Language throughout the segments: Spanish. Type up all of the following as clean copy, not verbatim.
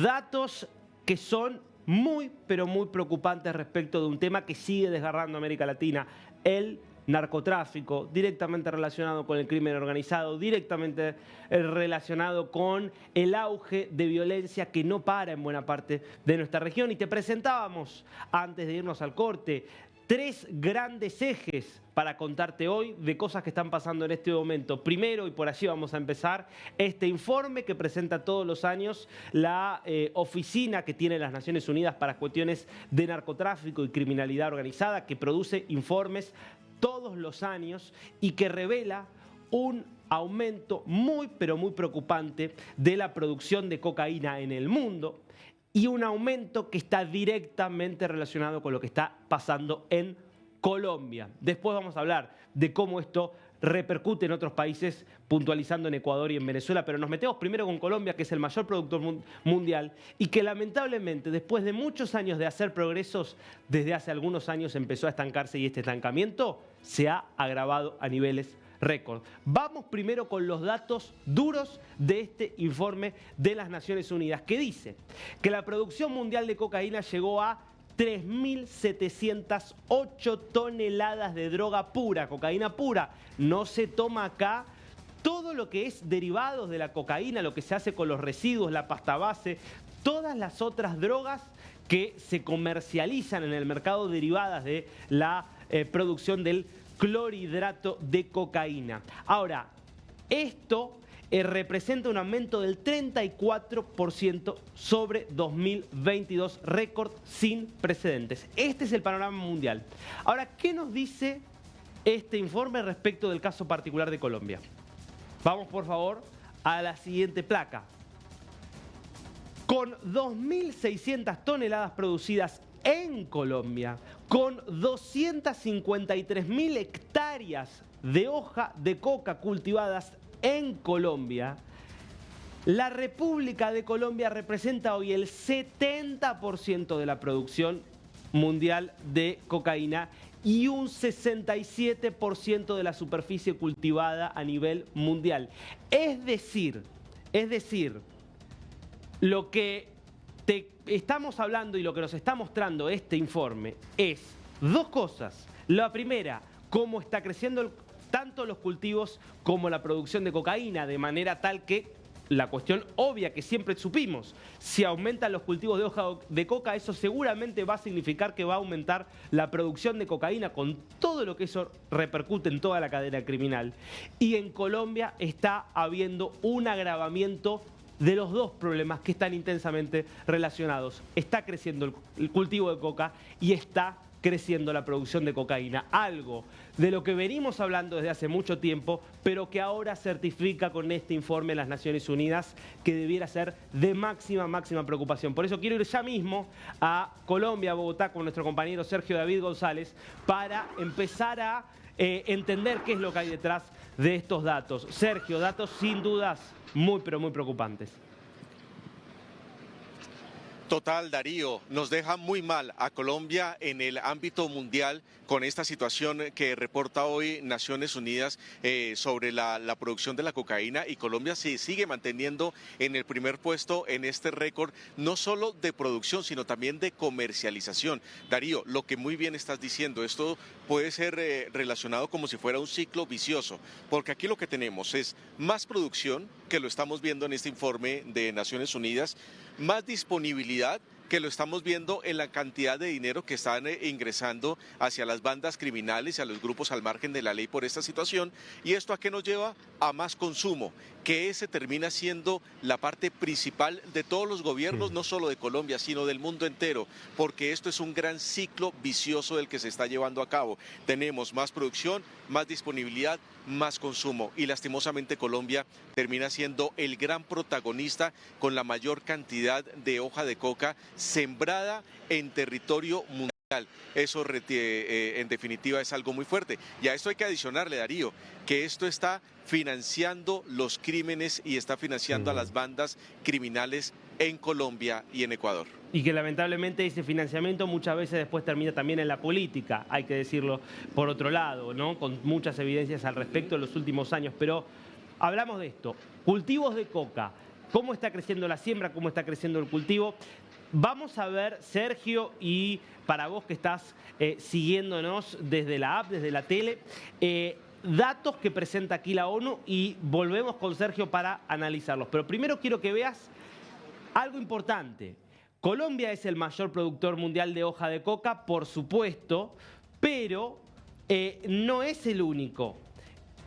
datos que son muy, pero muy preocupantes respecto de un tema que sigue desgarrando a América Latina, el narcotráfico, directamente relacionado con el crimen organizado, directamente relacionado con el auge de violencia que no para en buena parte de nuestra región. Y te presentábamos, antes de irnos al corte, tres grandes ejes para contarte hoy de cosas que están pasando en este momento. Primero, y por allí vamos a empezar, este informe que presenta todos los años la oficina que tiene las Naciones Unidas para cuestiones de narcotráfico y criminalidad organizada, que produce informes todos los años y que revela un aumento muy, pero muy preocupante de la producción de cocaína en el mundo, y un aumento que está directamente relacionado con lo que está pasando en Colombia. Después vamos a hablar de cómo esto repercute en otros países, puntualizando en Ecuador y en Venezuela, pero nos metemos primero con Colombia, que es el mayor productor mundial y que lamentablemente, después de muchos años de hacer progresos, desde hace algunos años empezó a estancarse, y este estancamiento se ha agravado a niveles récord. Vamos primero con los datos duros de este informe de las Naciones Unidas, que dice que la producción mundial de cocaína llegó a 3.708 toneladas de droga pura, cocaína pura. No se toma acá todo lo que es derivados de la cocaína, lo que se hace con los residuos, la pasta base, todas las otras drogas que se comercializan en el mercado derivadas de la producción del clorhidrato de cocaína. Ahora, esto representa un aumento del 34% sobre 2022, récord sin precedentes. Este es el panorama mundial. Ahora, ¿qué nos dice este informe respecto del caso particular de Colombia? Vamos, por favor, a la siguiente placa. Con 2.600 toneladas producidas en Colombia, con 253.000 hectáreas de hoja de coca cultivadas en Colombia, la República de Colombia representa hoy el 70% de la producción mundial de cocaína y un 67% de la superficie cultivada a nivel mundial. Es decir, lo que te estamos hablando y lo que nos está mostrando este informe es dos cosas. La primera, cómo está creciendo tanto los cultivos como la producción de cocaína, de manera tal que la cuestión obvia que siempre supimos, si aumentan los cultivos de hoja de coca, eso seguramente va a significar que va a aumentar la producción de cocaína, con todo lo que eso repercute en toda la cadena criminal. Y en Colombia está habiendo un agravamiento de los dos problemas que están intensamente relacionados. Está creciendo el cultivo de coca y está creciendo la producción de cocaína, algo de lo que venimos hablando desde hace mucho tiempo, pero que ahora certifica con este informe de las Naciones Unidas que debiera ser de máxima preocupación. Por eso quiero ir ya mismo a Colombia, a Bogotá, con nuestro compañero Sergio David González, para empezar a entender qué es lo que hay detrás de estos datos. Sergio, datos sin dudas muy, pero muy preocupantes. Total, Darío, nos deja muy mal a Colombia en el ámbito mundial con esta situación que reporta hoy Naciones Unidas sobre la producción de la cocaína, y Colombia se sigue manteniendo en el primer puesto en este récord, no solo de producción, sino también de comercialización. Darío, lo que muy bien estás diciendo, esto puede ser relacionado como si fuera un ciclo vicioso, porque aquí lo que tenemos es más producción, que lo estamos viendo en este informe de Naciones Unidas, más disponibilidad, que lo estamos viendo en la cantidad de dinero que están ingresando hacia las bandas criminales y a los grupos al margen de la ley por esta situación. ¿Y esto a qué nos lleva? A más consumo, que ese termina siendo la parte principal de todos los gobiernos, no solo de Colombia, sino del mundo entero, porque esto es un gran ciclo vicioso del que se está llevando a cabo. Tenemos más producción, más disponibilidad, más consumo, y lastimosamente Colombia termina siendo el gran protagonista con la mayor cantidad de hoja de coca sembrada en territorio mundial. Eso en definitiva es algo muy fuerte, y a esto hay que adicionarle, Darío, que esto está financiando los crímenes y está financiando a las bandas criminales en Colombia y en Ecuador. Y que lamentablemente ese financiamiento muchas veces después termina también en la política, hay que decirlo por otro lado, ¿no? Con muchas evidencias al respecto en los últimos años. Pero hablamos de esto, cultivos de coca, cómo está creciendo la siembra, cómo está creciendo el cultivo. Vamos a ver, Sergio, y para vos que estás siguiéndonos desde la app, desde la tele, datos que presenta aquí la ONU y volvemos con Sergio para analizarlos. Pero primero quiero que veas algo importante. Colombia es el mayor productor mundial de hoja de coca, por supuesto, pero no es el único.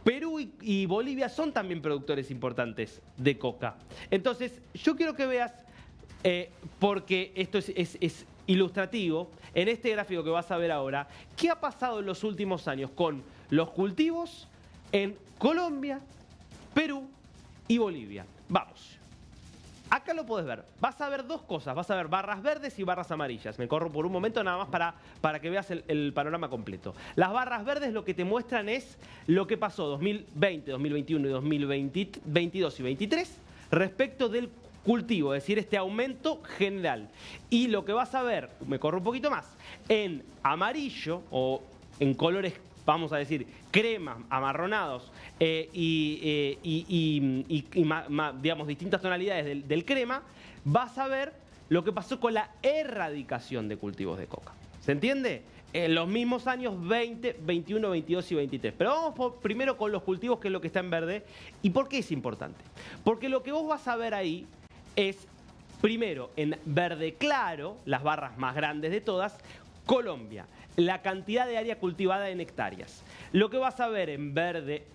Perú y Bolivia son también productores importantes de coca. Entonces, yo quiero que veas, porque esto es ilustrativo, en este gráfico que vas a ver ahora, qué ha pasado en los últimos años con los cultivos en Colombia, Perú y Bolivia. Vamos. Acá lo podés ver. Vas a ver dos cosas. Vas a ver barras verdes y barras amarillas. Me corro por un momento nada más para que veas el panorama completo. Las barras verdes lo que te muestran es lo que pasó 2020, 2021 y 2022 y 2023 respecto del cultivo, es decir, este aumento general. Y lo que vas a ver, me corro un poquito más, en amarillo o en colores, vamos a decir, cremas, amarronados digamos, distintas tonalidades del crema, vas a ver lo que pasó con la erradicación de cultivos de coca. ¿Se entiende? En los mismos años 20, 21, 22 y 23. Pero vamos primero con los cultivos, que es lo que está en verde. ¿Y por qué es importante? Porque lo que vos vas a ver ahí es, primero, en verde claro, las barras más grandes de todas, Colombia, la cantidad de área cultivada en hectáreas. Lo que vas a ver en verde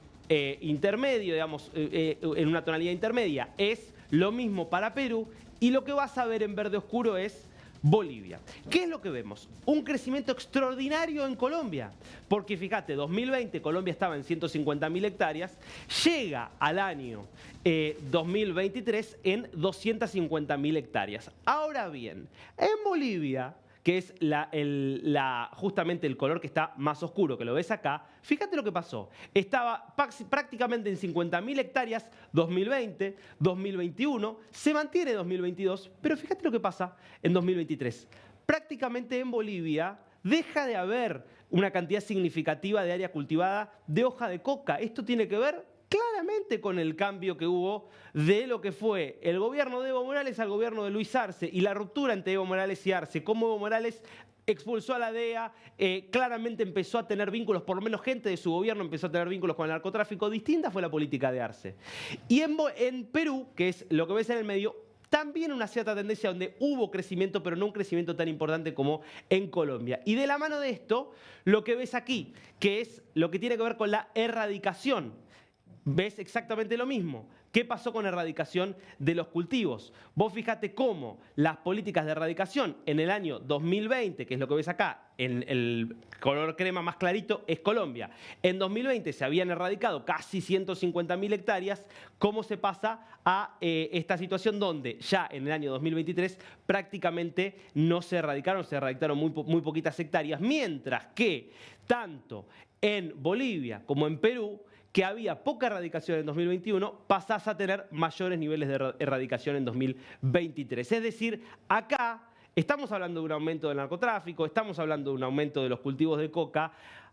intermedio, digamos, en una tonalidad intermedia, es lo mismo para Perú, y lo que vas a ver en verde oscuro es Bolivia. ¿Qué es lo que vemos? Un crecimiento extraordinario en Colombia, porque fíjate, 2020 Colombia estaba en 150.000 hectáreas, llega al año 2023 en 250.000 hectáreas. Ahora bien, en Bolivia, que es justamente el color que está más oscuro, que lo ves acá, fíjate lo que pasó. Estaba prácticamente en 50.000 hectáreas 2020, 2021, se mantiene 2022, pero fíjate lo que pasa en 2023. Prácticamente en Bolivia deja de haber una cantidad significativa de área cultivada de hoja de coca. Esto tiene que ver claramente con el cambio que hubo de lo que fue el gobierno de Evo Morales al gobierno de Luis Arce y la ruptura entre Evo Morales y Arce. Cómo Evo Morales expulsó a la DEA, claramente empezó a tener vínculos, por lo menos gente de su gobierno empezó a tener vínculos con el narcotráfico. Distinta fue la política de Arce. Y en Perú, que es lo que ves en el medio, también una cierta tendencia donde hubo crecimiento, pero no un crecimiento tan importante como en Colombia. Y de la mano de esto, lo que ves aquí, que es lo que tiene que ver con la erradicación. ¿Ves exactamente lo mismo? ¿Qué pasó con la erradicación de los cultivos? Vos fíjate cómo las políticas de erradicación en el año 2020, que es lo que ves acá, en el color crema más clarito, es Colombia. En 2020 se habían erradicado casi 150.000 hectáreas. ¿Cómo se pasa a esta situación donde ya en el año 2023 prácticamente no se erradicaron, se erradicaron muy poquitas hectáreas, mientras que tanto en Bolivia como en Perú, que había poca erradicación en 2021, pasás a tener mayores niveles de erradicación en 2023. Es decir, acá estamos hablando de un aumento del narcotráfico, estamos hablando de un aumento de los cultivos de coca.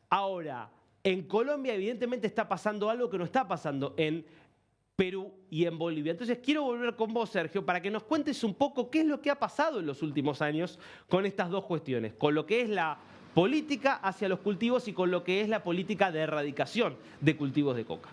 Ahora, en Colombia evidentemente está pasando algo que no está pasando en Perú y en Bolivia. Entonces quiero volver con vos, Sergio, para que nos cuentes un poco qué es lo que ha pasado en los últimos años con estas dos cuestiones, con lo que es la política hacia los cultivos y con lo que es la política de erradicación de cultivos de coca.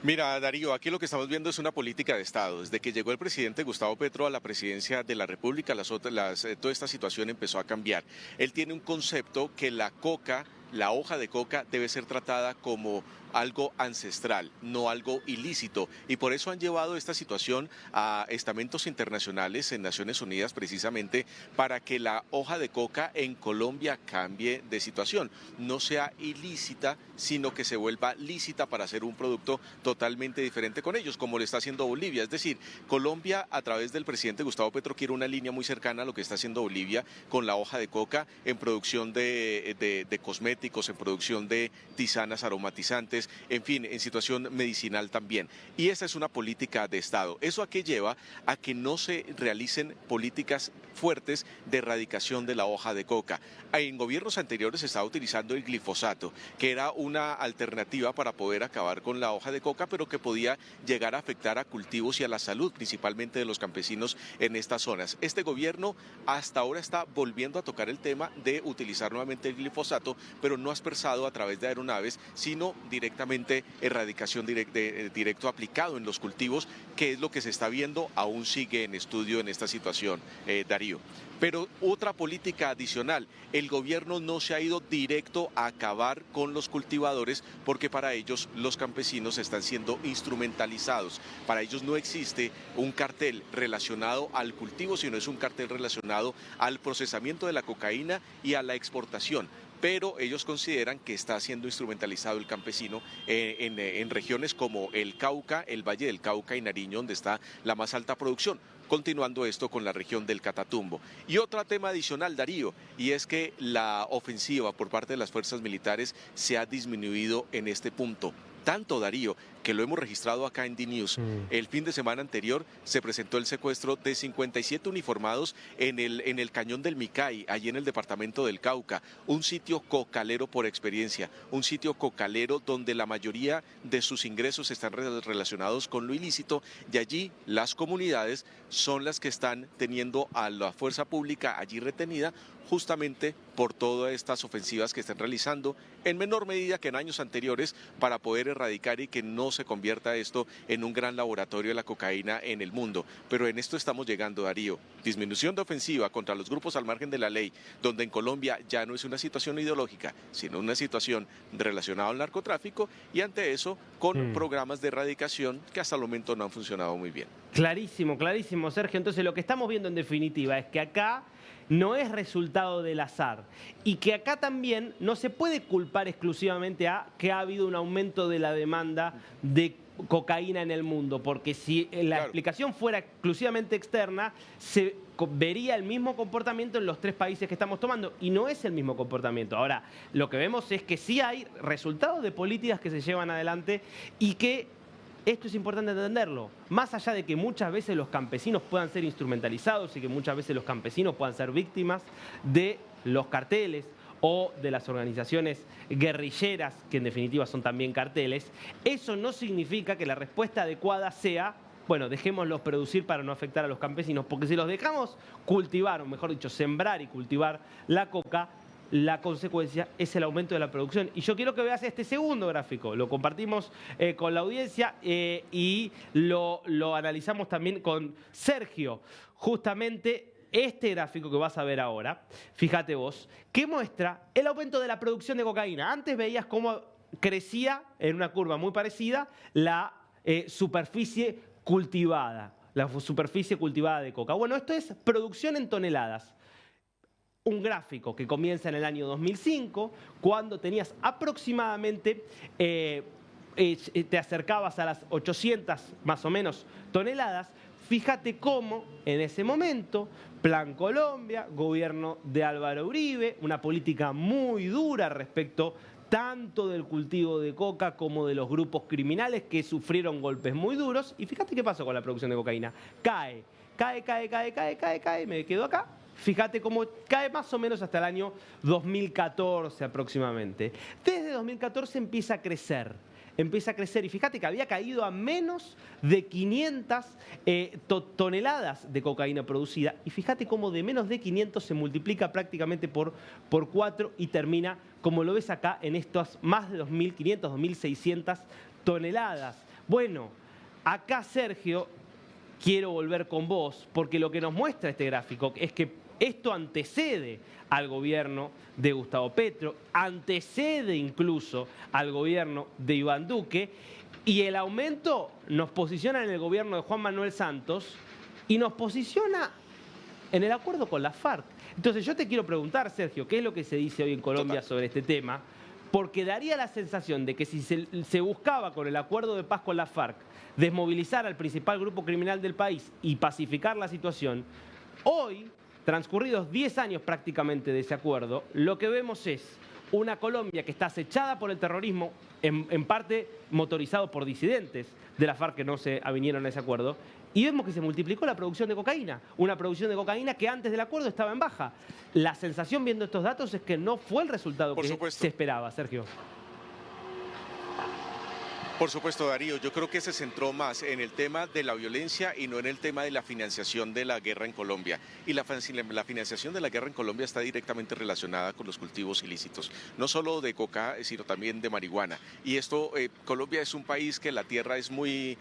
Mira, Darío, aquí lo que estamos viendo es una política de Estado. Desde que llegó el presidente Gustavo Petro a la presidencia de la República, toda esta situación empezó a cambiar. Él tiene un concepto que la coca, la hoja de coca, debe ser tratada como algo ancestral, no algo ilícito, y por eso han llevado esta situación a estamentos internacionales en Naciones Unidas, precisamente para que la hoja de coca en Colombia cambie de situación, no sea ilícita, sino que se vuelva lícita para hacer un producto totalmente diferente con ellos, como lo está haciendo Bolivia. Es decir, Colombia, a través del presidente Gustavo Petro, quiere una línea muy cercana a lo que está haciendo Bolivia con la hoja de coca en producción de cosméticos, en producción de tisanas aromatizantes, pacientes, en fin, en situación medicinal también. Y esa es una política de Estado. ¿Eso a qué lleva? A que no se realicen políticas fuertes de erradicación de la hoja de coca. En gobiernos anteriores se estaba utilizando el glifosato, que era una alternativa para poder acabar con la hoja de coca, pero que podía llegar a afectar a cultivos y a la salud, principalmente de los campesinos en estas zonas. Este gobierno hasta ahora está volviendo a tocar el tema de utilizar nuevamente el glifosato, pero no aspersado a través de aeronaves, sino directamente erradicación directo aplicado en los cultivos, que es lo que se está viendo, aún sigue en estudio en esta situación, Darío. Pero otra política adicional, el gobierno no se ha ido directo a acabar con los cultivadores porque para ellos los campesinos están siendo instrumentalizados. Para ellos no existe un cartel relacionado al cultivo, sino es un cartel relacionado al procesamiento de la cocaína y a la exportación. Pero ellos consideran que está siendo instrumentalizado el campesino en regiones como el Cauca, el Valle del Cauca y Nariño, donde está la más alta producción. Continuando esto con la región del Catatumbo. Y otro tema adicional, Darío, y es que la ofensiva por parte de las fuerzas militares se ha disminuido en este punto. Tanto, Darío, que lo hemos registrado acá en DNews. El fin de semana anterior se presentó el secuestro de 57 uniformados en el Cañón del Micay, allí en el departamento del Cauca, un sitio cocalero por experiencia, un sitio cocalero donde la mayoría de sus ingresos están relacionados con lo ilícito, y allí las comunidades son las que están teniendo a la fuerza pública allí retenida, justamente por todas estas ofensivas que están realizando, en menor medida que en años anteriores, para poder erradicar y que no se convierta esto en un gran laboratorio de la cocaína en el mundo. Pero en esto estamos llegando, Darío. Disminución de ofensiva contra los grupos al margen de la ley, donde en Colombia ya no es una situación ideológica, sino una situación relacionada al narcotráfico, y ante eso con programas de erradicación que hasta el momento no han funcionado muy bien. Clarísimo, clarísimo, Sergio. Entonces lo que estamos viendo en definitiva es que acá no es resultado del azar y que acá también no se puede culpar exclusivamente a que ha habido un aumento de la demanda de cocaína en el mundo, porque si la explicación fuera exclusivamente externa, se vería el mismo comportamiento en los tres países que estamos tomando, y no es el mismo comportamiento. Ahora, lo que vemos es que sí hay resultados de políticas que se llevan adelante y que esto es importante entenderlo. Más allá de que muchas veces los campesinos puedan ser instrumentalizados y que muchas veces los campesinos puedan ser víctimas de los carteles o de las organizaciones guerrilleras, que en definitiva son también carteles, eso no significa que la respuesta adecuada sea, bueno, dejémoslos producir para no afectar a los campesinos, porque si los dejamos cultivar, o mejor dicho, sembrar y cultivar la coca, la consecuencia es el aumento de la producción. Y yo quiero que veas este segundo gráfico. Lo compartimos con la audiencia y lo analizamos también con Sergio. Justamente este gráfico que vas a ver ahora, fíjate vos, que muestra el aumento de la producción de cocaína. Antes veías cómo crecía en una curva muy parecida la superficie cultivada, de coca. Bueno, esto es producción en toneladas. Un gráfico que comienza en el año 2005, cuando tenías aproximadamente, te acercabas a las 800 más o menos toneladas. Fíjate cómo en ese momento, Plan Colombia, gobierno de Álvaro Uribe, una política muy dura respecto tanto del cultivo de coca como de los grupos criminales que sufrieron golpes muy duros. Y fíjate qué pasó con la producción de cocaína. Cae, me quedo acá. Fíjate cómo cae más o menos hasta el año 2014 aproximadamente. Desde 2014 empieza a crecer y fíjate que había caído a menos de 500 toneladas de cocaína producida, y fíjate cómo de menos de 500 se multiplica prácticamente por 4 y termina, como lo ves acá, en estas más de 2.500, 2.600 toneladas. Bueno, acá, Sergio, quiero volver con vos, porque lo que nos muestra este gráfico es que esto antecede al gobierno de Gustavo Petro, antecede incluso al gobierno de Iván Duque, y el aumento nos posiciona en el gobierno de Juan Manuel Santos y nos posiciona en el acuerdo con la FARC. Entonces yo te quiero preguntar, Sergio, ¿qué es lo que se dice hoy en Colombia sobre este tema? Porque daría la sensación de que si se buscaba con el acuerdo de paz con la FARC desmovilizar al principal grupo criminal del país y pacificar la situación, hoy, transcurridos 10 años prácticamente de ese acuerdo, lo que vemos es una Colombia que está acechada por el terrorismo en parte motorizado por disidentes de la FARC que no se avinieron a ese acuerdo. Y vemos que se multiplicó la producción de cocaína, una producción de cocaína que antes del acuerdo estaba en baja. La sensación viendo estos datos es que no fue el resultado que se esperaba, Sergio. Por supuesto, Darío, yo creo que se centró más en el tema de la violencia y no en el tema de la financiación de la guerra en Colombia. Y la financiación de la guerra en Colombia está directamente relacionada con los cultivos ilícitos, no solo de coca, sino también de marihuana. Y esto, Colombia es un país que la tierra es muy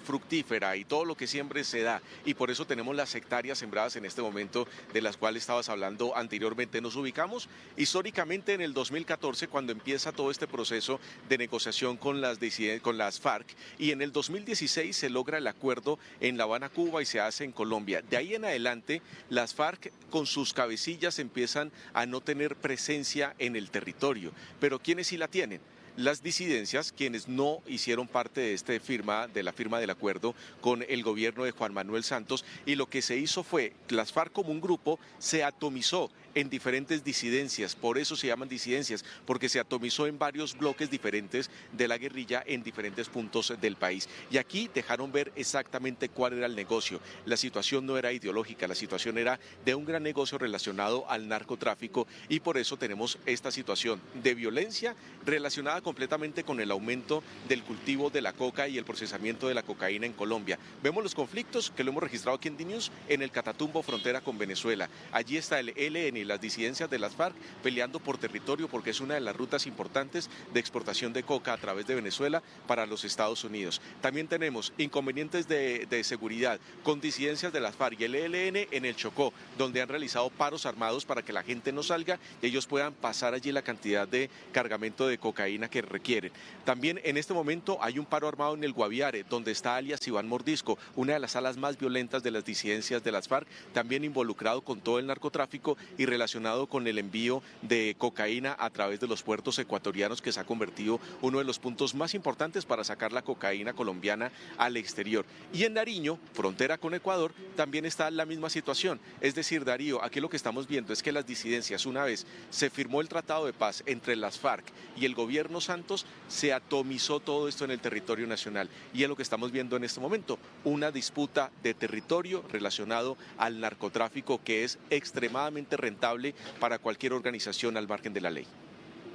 fructífera y todo lo que siempre se da. Y por eso tenemos las hectáreas sembradas en este momento de las cuales estabas hablando anteriormente. Nos ubicamos históricamente en el 2014, cuando empieza todo este proceso de negociación con las FARC, y en el 2016 se logra el acuerdo en La Habana, Cuba, y se hace en Colombia. De ahí en adelante, las FARC con sus cabecillas empiezan a no tener presencia en el territorio. Pero ¿quiénes sí la tienen? Las disidencias, quienes no hicieron parte de la firma del acuerdo con el gobierno de Juan Manuel Santos, y lo que se hizo fue, las FARC como un grupo se atomizó en diferentes disidencias, por eso se llaman disidencias, porque se atomizó en varios bloques diferentes de la guerrilla en diferentes puntos del país. Y aquí dejaron ver exactamente cuál era el negocio. La situación no era ideológica, la situación era de un gran negocio relacionado al narcotráfico, y por eso tenemos esta situación de violencia relacionada completamente con el aumento del cultivo de la coca y el procesamiento de la cocaína en Colombia. Vemos los conflictos que lo hemos registrado aquí en DNews en el Catatumbo, frontera con Venezuela. Allí está el ELN y las disidencias de las FARC peleando por territorio, porque es una de las rutas importantes de exportación de coca a través de Venezuela para los Estados Unidos. También tenemos inconvenientes de seguridad con disidencias de las FARC y el ELN en el Chocó, donde han realizado paros armados para que la gente no salga y ellos puedan pasar allí la cantidad de cargamento de cocaína que requieren. También en este momento hay un paro armado en el Guaviare, donde está alias Iván Mordisco, una de las alas más violentas de las disidencias de las FARC, también involucrado con todo el narcotráfico y relacionado con el envío de cocaína a través de los puertos ecuatorianos, que se ha convertido uno de los puntos más importantes para sacar la cocaína colombiana al exterior. Y en Nariño, frontera con Ecuador, también está la misma situación. Es decir, Darío, aquí lo que estamos viendo es que las disidencias, una vez se firmó el tratado de paz entre las FARC y el gobierno Santos, se atomizó todo esto en el territorio nacional, y es lo que estamos viendo en este momento, una disputa de territorio relacionado al narcotráfico que es extremadamente rentable para cualquier organización al margen de la ley.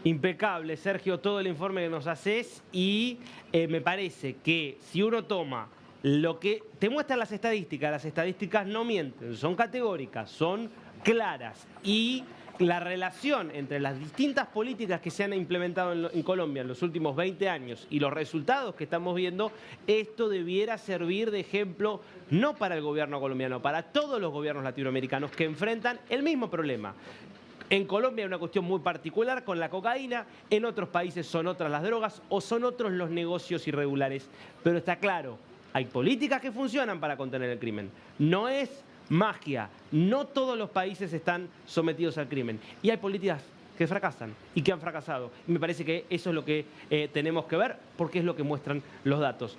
Impecable, Sergio, todo el informe que nos haces, y me parece que si uno toma lo que te muestran las estadísticas no mienten, son categóricas, son claras, y la relación entre las distintas políticas que se han implementado en Colombia en los últimos 20 años y los resultados que estamos viendo, esto debiera servir de ejemplo no para el gobierno colombiano, para todos los gobiernos latinoamericanos que enfrentan el mismo problema. En Colombia hay una cuestión muy particular con la cocaína, en otros países son otras las drogas o son otros los negocios irregulares, pero está claro, hay políticas que funcionan para contener el crimen. No es magia, no todos los países están sometidos al crimen, y hay políticas que fracasan y que han fracasado. Y me parece que eso es lo que tenemos que ver, porque es lo que muestran los datos.